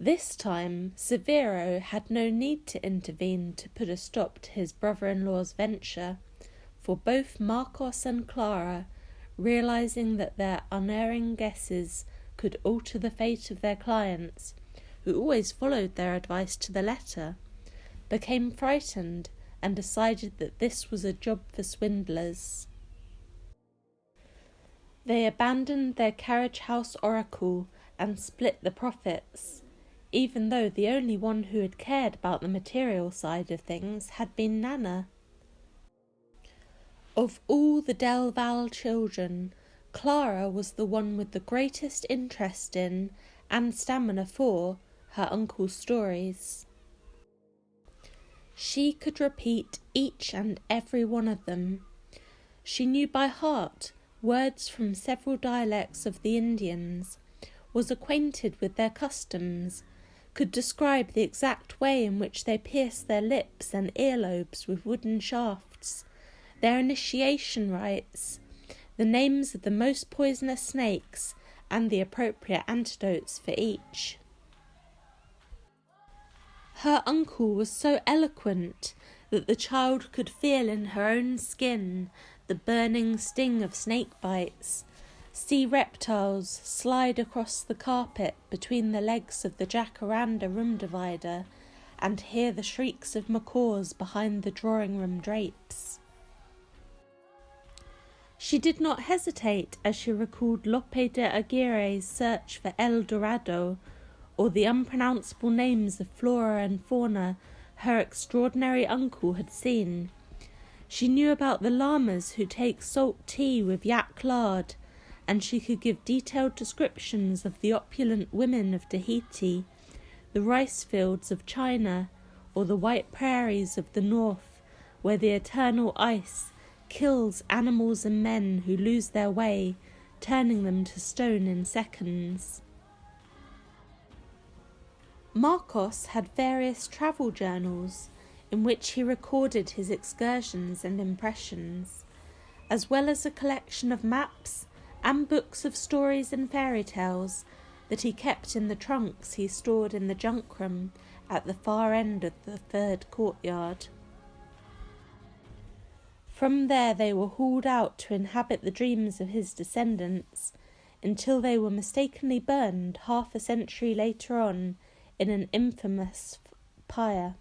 This time, Severo had no need to intervene to put a stop to his brother-in-law's venture, for both Marcos and Clara, realizing that their unerring guesses could alter the fate of their clients, who always followed their advice to the letter, became frightened and decided that this was a job for swindlers. They abandoned their carriage house oracle and split the profits, even though the only one who had cared about the material side of things had been Nana. Of all the Del Val children, Clara was the one with the greatest interest in, and stamina for, her uncle's stories. She could repeat each and every one of them. She knew by heart words from several dialects of the Indians, was acquainted with their customs, could describe the exact way in which they pierced their lips and earlobes with wooden shafts, their initiation rites, the names of the most poisonous snakes, and the appropriate antidotes for each. Her uncle was so eloquent that the child could feel in her own skin the burning sting of snake bites, see reptiles slide across the carpet between the legs of the jacaranda room divider, and hear the shrieks of macaws behind the drawing-room drapes. She did not hesitate as she recalled Lope de Aguirre's search for El Dorado, or the unpronounceable names of flora and fauna her extraordinary uncle had seen. She knew about the llamas who take salt tea with yak lard, and she could give detailed descriptions of the opulent women of Tahiti, the rice fields of China, or the white prairies of the north, where the eternal ice kills animals and men who lose their way, turning them to stone in seconds. Marcos had various travel journals in which he recorded his excursions and impressions, as well as a collection of maps and books of stories and fairy tales that he kept in the trunks he stored in the junk room at the far end of the third courtyard. From there they were hauled out to inhabit the dreams of his descendants, until they were mistakenly burned half a century later on in an infamous pyre.